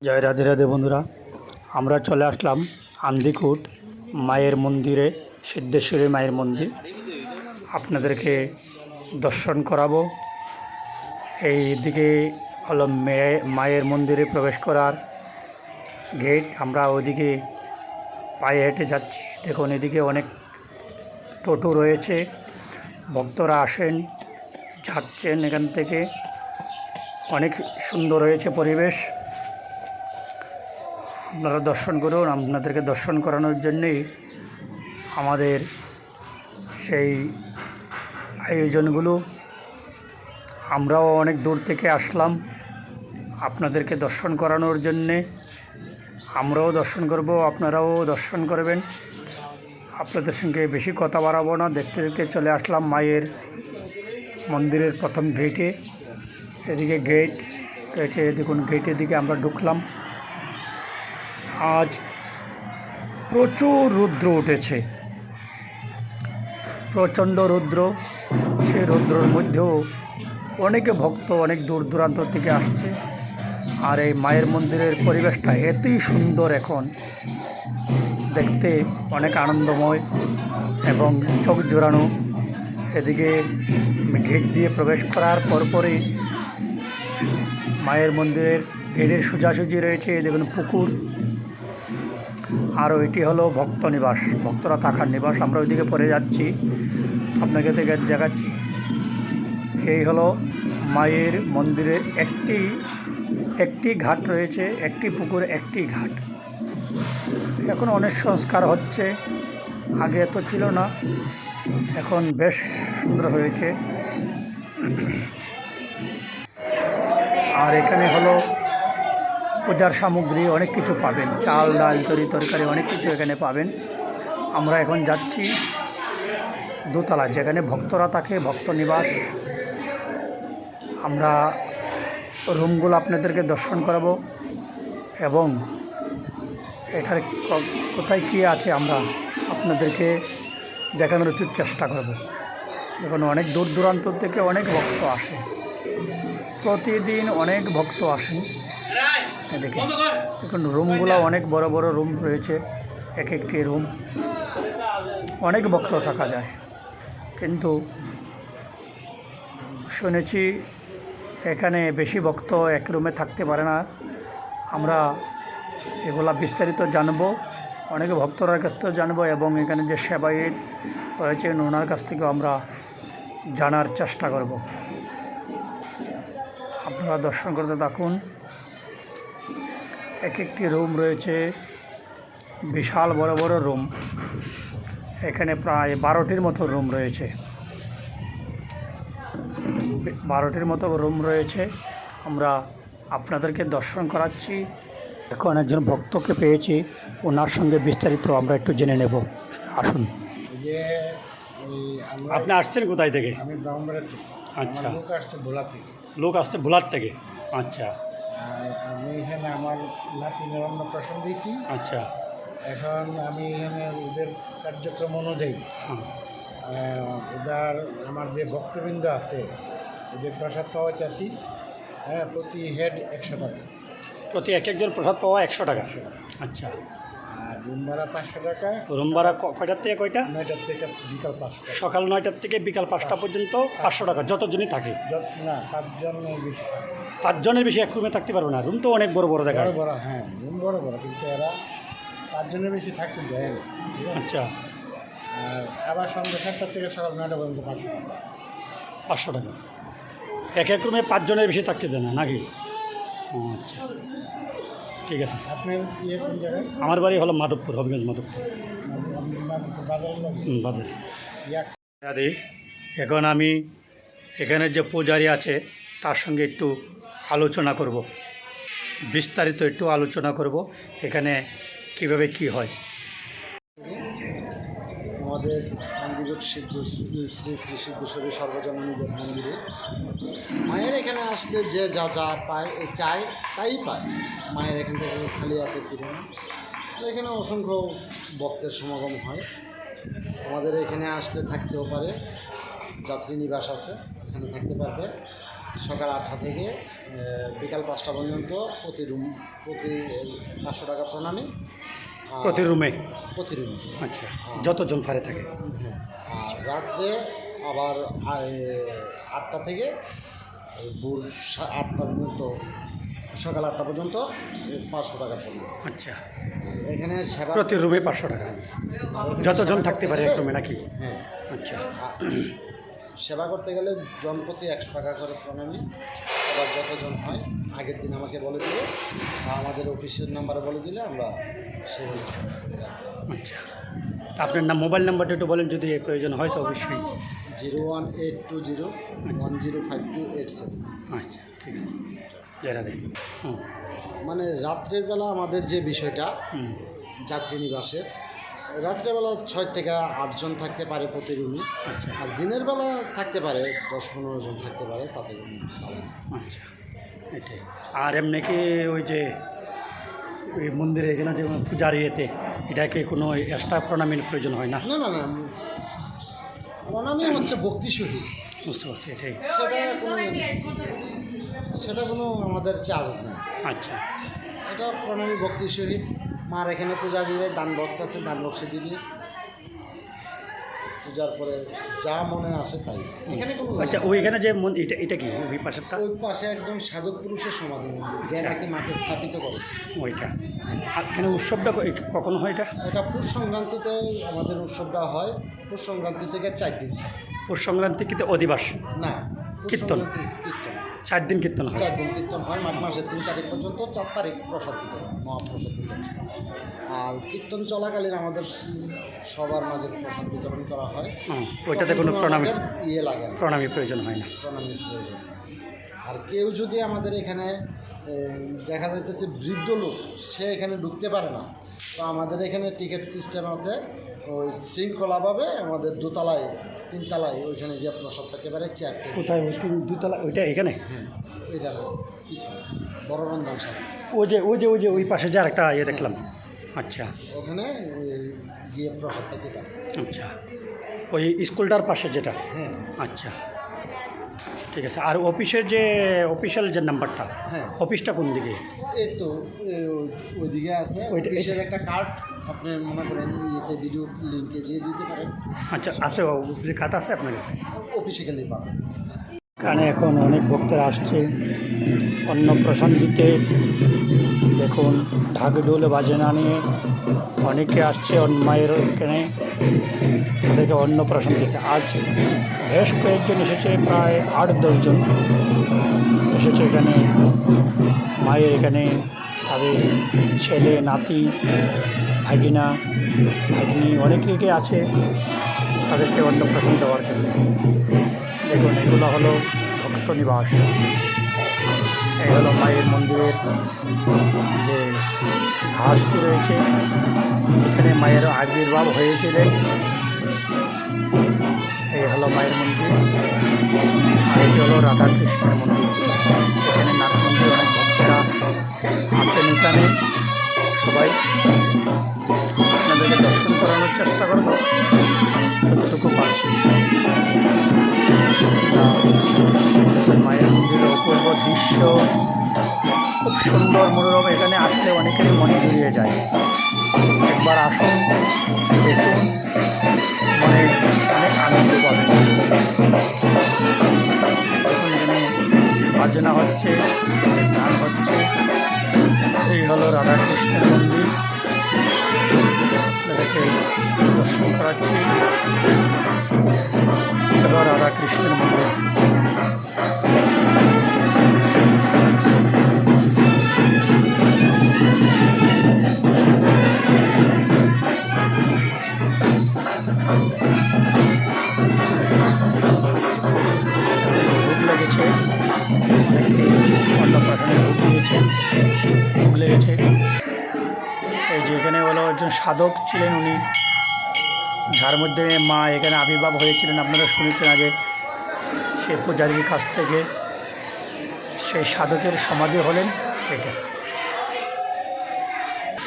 জয় রাধে রাধে বন্ধুরা, আমরা চলে আসলাম আন্দিকুট মায়ের মন্দিরে, সিদ্ধেশ্বরী মায়ের মন্দির। আপনাদেরকে দর্শন করাবো। এই দিকে হলো মায়ের মন্দিরে প্রবেশ করার গেট। আমরা ওইদিকে পায়ে হেঁটে যাচ্ছি। দেখুন, এদিকে অনেক টোটো রয়েছে, ভক্তরা আসেন যাচ্ছেন এখান থেকে। অনেক সুন্দর হয়েছে পরিবেশ, আপনারা দর্শন করুন। আপনাদেরকে দর্শন করানোর জন্যেই আমাদের সেই আয়োজনগুলো। আমরাও অনেক দূর থেকে আসলাম আপনাদেরকে দর্শন করানোর জন্যে। আমরাও দর্শন করব, আপনারাও দর্শন করবেন। আপনাদের সঙ্গে বেশি কথা বাড়াবো না, দেখতে দেখতে চলে আসলাম মায়ের মন্দিরের প্রথম গেটে। এদিকে গেট রয়েছে, দেখুন গেটের দিকে আমরা ঢুকলাম। আজ প্রচুর রৌদ্র উঠেছে, প্রচণ্ড রৌদ্র। সেই রৌদ্রের মধ্যেও অনেকে ভক্ত অনেক দূর দূরান্ত থেকে আসছে। আর এই মায়ের মন্দিরের পরিবেশটা এতই সুন্দর, এখন দেখতে অনেক আনন্দময় এবং চোখ জোড়ানো। এদিকে গেট দিয়ে প্রবেশ করার পরপরই মায়ের মন্দিরের গেটের সোজাসুজি রয়েছে দেখুন পুকুর। আর ওইটি হলো ভক্ত নিবাস, ভক্তরা থাকার নিবাস। আমরা ওইদিকে পরে যাচ্ছি, আপনাকে থেকে দেখাচ্ছি। এই হলো মায়ের মন্দিরের একটি ঘাট রয়েছে, একটি পুকুর, একটি ঘাট। এখন অনেক সংস্কার হচ্ছে, আগে এত ছিল না, এখন বেশ সুন্দর হয়েছে। আর এখানে হলো পূজার সামগ্রী, অনেক কিছু পাবেন, চাল ডাল তরকারি অনেক কিছু এখানে পাবেন। আমরা এখন যাচ্ছি দোতলা, যেখানে ভক্তরা থাকে, ভক্ত নিবাস। আমরা রুমগুলো আপনাদেরকে দর্শন করাবো এবং এখানে কোথায় কী আছে আমরা আপনাদেরকে দেখানোর একটু চেষ্টা করব। দেখুন, অনেক দূর দূরান্ত থেকে অনেক ভক্ত আসে, প্রতিদিন অনেক ভক্ত আসেন। এদিকে দেখুন, রুমগুলো অনেক বড় বড় রুম রয়েছে, এক একটি রুম অনেক ভক্ত থাকা যায়। কিন্তু শুনেছি এখানে বেশি ভক্ত এক রুমে থাকতে পারে না। আমরা এগুলা বিস্তারিত জানবো, অনেক ভক্তরা কাছ থেকে জানবো এবং এখানে যে সেবায়িত রয়েছেন ওনার কাছ থেকেও আমরা জানার চেষ্টা করব। আপনারা দর্শন করতে থাকুন। এক একটি রুম রয়েছে, বিশাল বড় বড় রুম। এখানে প্রায় 12টির মতো রুম রয়েছে, 12টির মতো রুম রয়েছে। আমরা আপনাদেরকে দর্শন করাচ্ছি। এখন একজন ভক্তকে পেয়েছি, ওনার সঙ্গে বিস্তারিত আমরা একটু জেনে নেব। আসুন। আপনি আসছেন কোথায় থেকে? আমি ব্রাহ্মণবাড়িয়া থেকে। আচ্ছা, লোক আসছে ভোলা থেকে। লোক আসছে ভোলার থেকে? আচ্ছা। আর আমি এখানে আমার নাতিনের অন্নপ্রাশন দিয়েছি। আচ্ছা। এখন আমি এখানে ওদের কার্যক্রম অনুযায়ী ওদের আমার যে ভক্তবৃন্দ আছে ওদের প্রসাদ পাওয়া চাচ্ছি। হ্যাঁ, প্রতি হেড 100 টাকা। প্রতি একজন প্রসাদ পাওয়া 100 টাকা? আচ্ছা। আর রুম ভাড়া 500 টাকা। রুম ভাড়া কয়টার থেকে কয়টা? 9টার থেকে বিকাল 5টা। সকাল 9টার থেকে বিকাল 5টা পর্যন্ত 500 টাকা, যতজনই থাকে। না, 5 জনের বেশি। 5 জনের বেশি এক রুমে থাকতে পারবে না। রুম তো অনেক বড় বড় দেখা। বড় বড়, হ্যাঁ রুম বড় বড়, কিন্তু এরা 5 জনের বেশি থাকতে দেয়। আচ্ছা। আর আবার সন্ধ্যা 7টা থেকে সকাল 9টা পর্যন্ত 500 টাকা। 500 টাকা এক এক রুমে 5 জনের বেশি থাকতে দেয় না নাকি? আচ্ছা, ঠিক আছে। আপনার কোন জায়গায়? আমার বাড়ি হলো মাধবপুর, হবিগঞ্জ মাধবপুর বাজার। এখন আমি এখানে যে পূজারি আছে তার সঙ্গে একটু আলোচনা করব, বিস্তারিত একটু আলোচনা করব এখানে কিভাবে কি হয়। আমাদের আন্দিকুট শ্রী শ্রী সিদ্ধেশ্বরী সর্বজননী মন্দিরে মায়ের এখানে আসলে যে যা যা পায় চায় তাই পায়। মায়ের এখান থেকে খালি হাতে ফিরে না। এখানে অসংখ্য ভক্তের সমাগম হয়। আমাদের এখানে আসলে থাকতেও পারে, যাত্রী নিবাস আছে, এখানে থাকতে পারবে। সকাল 8টা থেকে বিকাল 5টা পর্যন্ত প্রতি 500 টাকা প্রণামী। আর প্রতি রুমে? প্রতি রুমে। আচ্ছা, যতজন ফারে থাকে। হ্যাঁ, আর রাত্রে আবার 8টা থেকে ভোর 8টা পর্যন্ত, সকাল 8টা পর্যন্ত 500 টাকা প্রণামী। আচ্ছা, এখানে সেবা প্রতি রুমে 500 টাকা, যতজন থাকতে পারে এক রুমে নাকি? হ্যাঁ। আচ্ছা, সেবা করতে গেলে জনপ্রতি 100 টাকা করে প্রণামী। এবার যতজন হয় আগের দিন আমাকে বলে দিলে বা আমাদের অফিসের নাম্বারে বলে দিলে আমরা সেই। আচ্ছা, তা আপনার মোবাইল নাম্বারটা একটু বলেন যদি প্রয়োজন হয় তো অবশ্যই। 01820105287। আচ্ছা, ঠিক আছে, জানাবে। হুম, মানে রাত্রের বেলা আমাদের যে বিষয়টা হুম, যাত্রী নিবাসের, রাত্রেবেলা 6 থেকে 8 জন থাকতে পারে প্রতি রুমে। আচ্ছা, আর দিনের বেলা থাকতে পারে 10-15 জন থাকতে পারে, তাতে কোনো পারে না। আচ্ছা, এটাই। আর এমনি কি ওই যে ওই মন্দিরে এখানে যে পূজার ইয়েতে এটাকে কোনো এক্সট্রা প্রণামীর প্রয়োজন হয় না? না না না, প্রণামী হচ্ছে ভক্তি সহিত। বুঝতে পারছি, এটাই। সেটা কোনো আমাদের চার্জ নেই। আচ্ছা, এটা প্রণামী ভক্তির সহিত। মার এখানে পূজা দিবে, দান বক্স আছে, দান বক্সে দিবি। পূজার পরে যা মনে আসে তাই। এখানে কোনো আচ্ছা, ওইখানে যে এটা এটা কি ওই পাশেরটা? ওই পাশে একজন সাধক পুরুষের সমাধি মন্দির, যে নাকি মাকে স্থাপিত করেছে। ওইটা। আর এখানে উৎসবটা কখনো হয় এটা? এটা পৌষ সংক্রান্তিতে আমাদের উৎসবটা হয়। পৌষ সংক্রান্তি থেকে 4 দিন থাকে। পৌষ সংক্রান্তি কিন্তু অধিবাস না, পৌষ কীর্তন? সংক্রান্তি কীর্তন 4 দিন কীর্তন হয়। 4 দিন কীর্তন হয়। মাঘ মাসের 3 তারিখ পর্যন্ত। 4 তারিখ প্রসাদ বিতরণ, মহাপ্রসাদ বিতরণ। আর কীর্তন চলাকালীন আমাদের সবার মাঝে প্রসাদ বিতরণ করা হয়। ওইটাতে কোনো প্রণামী ইয়ে লাগে না, প্রণামী প্রয়োজন হয় না। প্রণামীর প্রয়োজন। আর কেউ যদি আমাদের এখানে দেখা যাইতেছে বৃদ্ধ লোক, সে এখানে ঢুকতে পারে না, তো আমাদের এখানে টিকিট সিস্টেম আছে। ওই শৃঙ্খলাভাবে আমাদের 3তলায় ওইখানে গিয়ে প্রসাদ পেতে পারে, চেয়ার টেবিল। কোথায় ওই দুতলা ওইটা এখানে? হ্যাঁ, এটা পিছনে বড় রন্ধনশালা। ওই পাশে যে আরেকটা ইয়ে দেখলাম। আচ্ছা, ওখানে গিয়ে প্রসাদ পেতে পারে। আচ্ছা, ওই স্কুলটার পাশে যেটা? হ্যাঁ। আচ্ছা, ঠিক আছে। আর অফিসের যে অফিসিয়াল যে নাম্বারটা, হ্যাঁ, অফিসটা কোন দিকে? এই তো ওইদিকে আছে। অফিসের একটা কার্ড আপনি মনে করেন ইয়েতে ভিডিও লিঙ্কে দিয়ে দিতে পারেন। আচ্ছা, আছে অফিসের খাতা আছে আপনার কাছে? অফিসে গেলেই পাবেন। এখানে এখন অনেক ভক্তরা আসছে অন্নপ্রাশন দিতে। দেখুন, ঢাক ঢোল বাজনা নিয়ে অনেকে আসছে মায়ের এখানে তাদেরকে অন্নপ্রাশন দিতে। আজ বেশ কয়েকজন এসেছে, প্রায় 8-10 জন এসেছে এখানে মায়ের এখানে। তাদের ছেলে, নাতি, ভাগিনা, ভাগিনী অনেকে আছে তাদেরকে অন্নপ্রাশন দেওয়ার জন্য। দেখুন, এগুলো হলো ভক্ত নিবাস। এই হলো মায়ের মন্দিরের যে ঘাসটি রয়েছে, এখানে মায়ের আবির্ভাব হয়েছিলেন। এই হলো মায়ের মন্দির। আর এটি হলো রাধাকৃষ্ণের মন্দির। এখানে নাথ মন্দিরে অনেক ভক্তরা আছেন। এখানে সবাই আপনাদেরকে দর্শন করানোর চেষ্টা করব যতটুকু পারছি। মায়ের মন্দিরের অপূর্ব দৃশ্য, খুব সুন্দর মনোরম। এখানে আসলে অনেকেরই মনে জুড়িয়ে যায়। একবার আসুন, দেখুন, মনে অনেক আনন্দ পাবেন। দেখুন, এখানে বাজনা হচ্ছে, গান হচ্ছে। এই হলো রাধাকৃষ্ণের মন্দির। আপনাদেরকে দর্শন করাচ্ছি। হলো রাধাকৃষ্ণের মন্দির। ভোগ লেগেছে। এই যে এখানে হলো একজন সাধক ছিলেন, উনি যার মধ্যে মা এখানে আবির্ভাব হয়েছিলেন। আপনারা শুনেছেন আগে সেই পূজারীর কাছ থেকে। সেই সাধকের সমাধি হলেন এটা,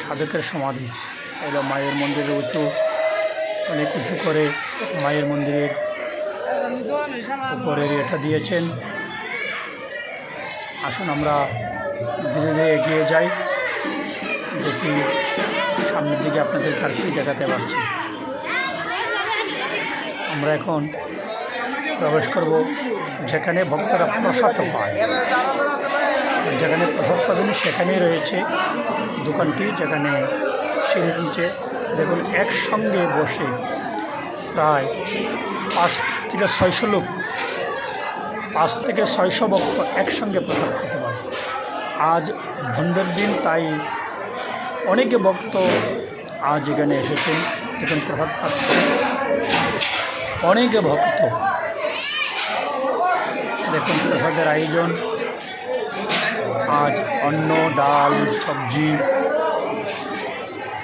সাধকের সমাধি। এলো মায়ের মন্দিরের অনেক উঁচু করে মায়ের মন্দিরের উপরে এটা দিয়েছেন। আসুন আমরা ধীরে ধীরে এগিয়ে যাই, দেখি সামনের দিকে আপনাদের আর কি দেখাতে পারছি। আমরা এখন প্রবেশ করব যেখানে ভক্তরা প্রসাদ পায়। যেখানে প্রসাদ পাবেন সেখানেই রয়েছে দোকানটি, যেখানে সিঁড়ি নিচে দেখুন একসঙ্গে বসে প্রায় 5 থেকে 600 লোক, 5 থেকে 600 ভক্ত একসঙ্গে প্রসাদ খেতে পারে। আজ বন্ধের দিন, তাই অনেকে ভক্ত আজ এখানে এসেছেন, দেখুন প্রসাদ পাচ্ছে অনেকে ভক্ত। দেখুন প্রসাদের আয়োজন আজ অন্ন, ডাল, সবজি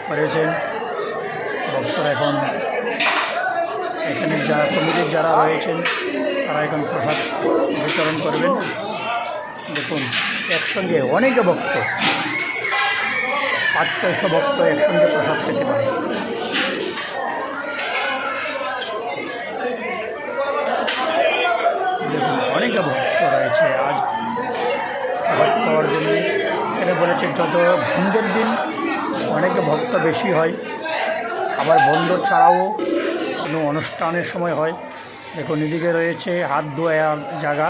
করেছেন ভক্তরা। এখন এখানে যারা কমিটির যারা রয়েছেন তারা এখন প্রসাদ বিতরণ করবেন। দেখুন একসঙ্গে অনেকে ভক্ত, 500-600 ভক্ত একসঙ্গে প্রসাদ খেতে পারে। দেখুন অনেকে ভক্ত রয়েছে আজ প্রসাদ পাওয়ার জন্য। এটা বলেছে যত বন্ধের দিন অনেকে ভক্ত বেশি হয়, আবার বন্ধ ছাড়াও কোনো অনুষ্ঠানের সময় হয়। দেখুন এদিকে রয়েছে হাত ধোয়ার জায়গা,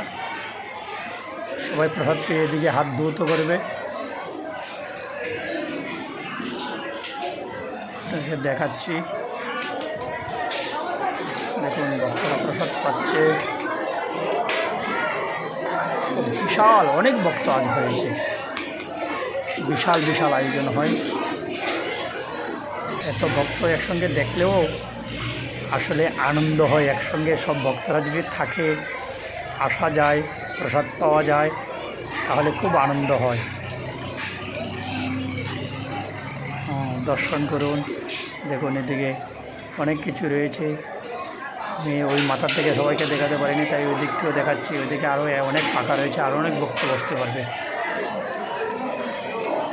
সবাই প্রসাদ পেয়ে এদিকে হাত ধুতে করবে। দেখাচ্ছি, দেখুন ভক্তরা প্রসাদ পাচ্ছে। বিশাল অনেক ভক্ত আজ হয়েছে, বিশাল বিশাল আয়োজন হয়। এত ভক্ত একসঙ্গে দেখলেও আসলে আনন্দ হয়। একসঙ্গে সব ভক্তরা যদি থাকে, আসা যায়, প্রসাদ পাওয়া যায়, তাহলে খুব আনন্দ হয়। দর্শন করুন, দেখুন এদিকে অনেক কিছু রয়েছে। আমি ওই মাথার থেকে সবাইকে দেখাতে পারিনি, তাই ওই দিকটিও দেখাচ্ছি। ওইদিকে আরও অনেক ফাঁকা রয়েছে, আরও অনেক ভক্ত বসতে পারবে।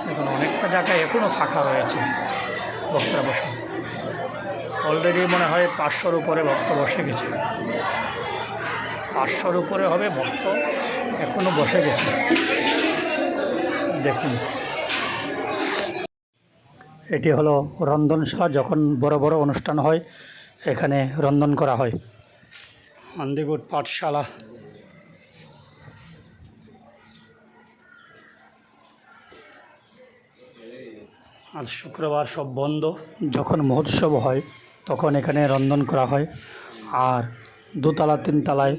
দেখুন অনেকটা জায়গায় এখনও ফাঁকা রয়েছে, ভক্তরা বসে। অলরেডি মনে হয় 500-র উপরে ভক্ত বসে গেছে, 500-র উপরে হবে ভক্ত এখনও বসে গেছে। দেখুন এটি হলো রন্ধনশালা। যখন বড় বড় অনুষ্ঠান হয় এখানে রন্ধন করা হয়। আন্দিগুট পাঠশালা। আজ শুক্রবার, সব বন্ধ। যখন মহোৎসব হয় তখন এখানে রন্ধন করা হয়, আর 2তলা 3তলায়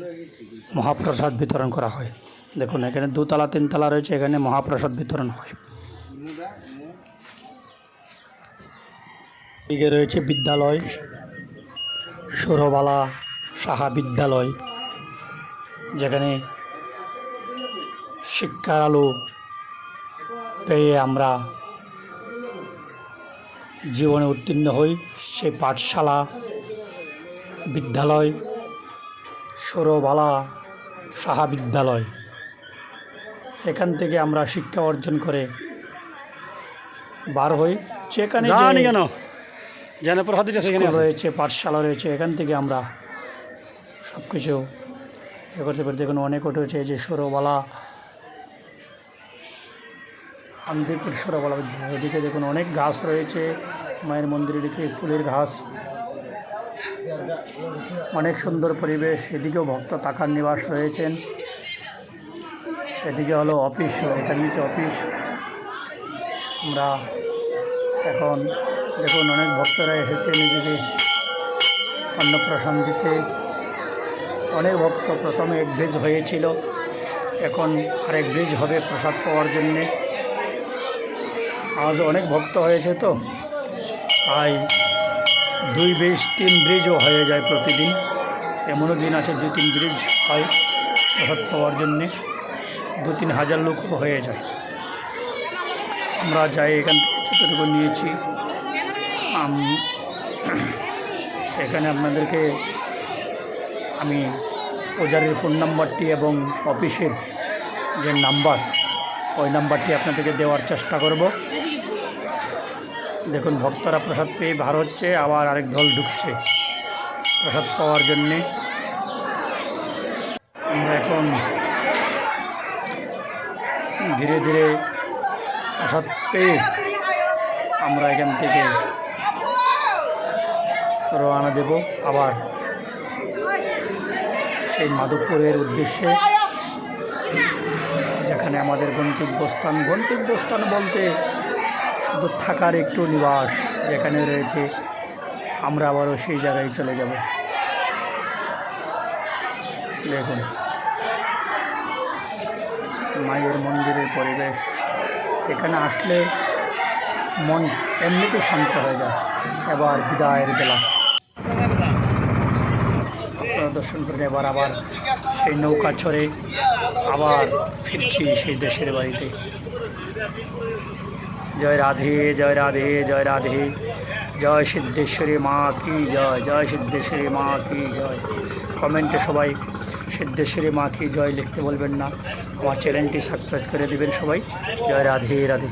মহাপ্রসাদ বিতরণ করা হয়। দেখুন এখানে 2তলা 3তলা রয়েছে, এখানে মহাপ্রসাদ বিতরণ হয়। এদিকে রয়েছে বিদ্যালয়, সুরবালা সাহা বিদ্যালয়, যেখানে শিক্ষার আলো পেয়ে আমরা জীবনে উত্তীর্ণ হই। সেই পাঠশালা, বিদ্যালয় সুরবালা সাহা বিদ্যালয়, এখান থেকে আমরা শিক্ষা অর্জন করে বার হই। যেখানে রয়েছে পাঠশালা রয়েছে, এখান থেকে আমরা সব কিছু এ করতে পারি। দেখুন অনেক উঠেছে, যে সুরবালা আন্দিকুট সুরবালা বিদ্যালয়। এদিকে দেখুন অনেক গাছ রয়েছে, মায়ের মন্দিরের দিকে ফুলের ঘাস, অনেক সুন্দর পরিবেশ। এদিকেও ভক্ত থাকার নিবাস রয়েছেন। এদিকে হলো অফিস, এটার নিচে অফিস। আমরা এখন দেখুন অনেক ভক্তরা এসেছেন এদিকে অন্নপ্রাশন দিতে। অনেক ভক্ত, প্রথমে 1 ব্রিজ হয়েছিল, এখন আরেক ব্রিজ হবে প্রসাদ পাওয়ার জন্যে। আজ অনেক ভক্ত হয়েছে, তো তাই 2 ব্রিজ 3 ব্রিজও হয়ে যায় প্রতিদিন। এমনও দিন আছে 2-3 ব্রিজ হয় প্রসাদ পাওয়ার জন্যে, 2-3 হাজার লোকও হয়ে যায়। আমরা যাই, এখান থেকে যতটুকু নিয়েছি। এখানে আপনাদেরকে আমি পূজারীর ফোন নাম্বারটি এবং অফিসের যে নাম্বার, ওই নাম্বারটি আপনাদেরকে দেওয়ার চেষ্টা করব। দেখুন ভক্তরা প্রসাদ পেয়ে বার হচ্ছে, আবার আরেক দল ঢুকছে প্রসাদ পাওয়ার জন্যে। আমরা এখন ধীরে ধীরে প্রসাদ পেয়ে আমরা এখান থেকে রওনা দেব আবার সেই মাধবপুরের উদ্দেশ্যে, যেখানে আমাদের গন্তব্যস্থান বলতে শুধু থাকার একটু নিবাস যেখানে রয়েছে, আমরা আবারও সেই জায়গায় চলে যাব। দেখুন মায়ের মন্দিরের পরিবেশ, এখানে আসলে মন এমনিতে শান্ত হয়ে যায়। এবার বিদায়ের বেলা দর্শন করে এবার আবার সেই নৌকা চড়ে আবার ফিরছি সেই দেশের বাড়িতে। জয় রাধে, জয় রাধে, জয় রাধে, জয় সিদ্ধেশ্বরী মা কি জয়, জয় সিদ্ধেশ্বরী মা কি জয়। কমেন্টে সবাই সিদ্ধেশ্বরী মা কি জয় লিখতে বলবেন না। আমার চ্যানেলটি সাবস্ক্রাইব করে দেবেন সবাই। জয় রাধে রাধে।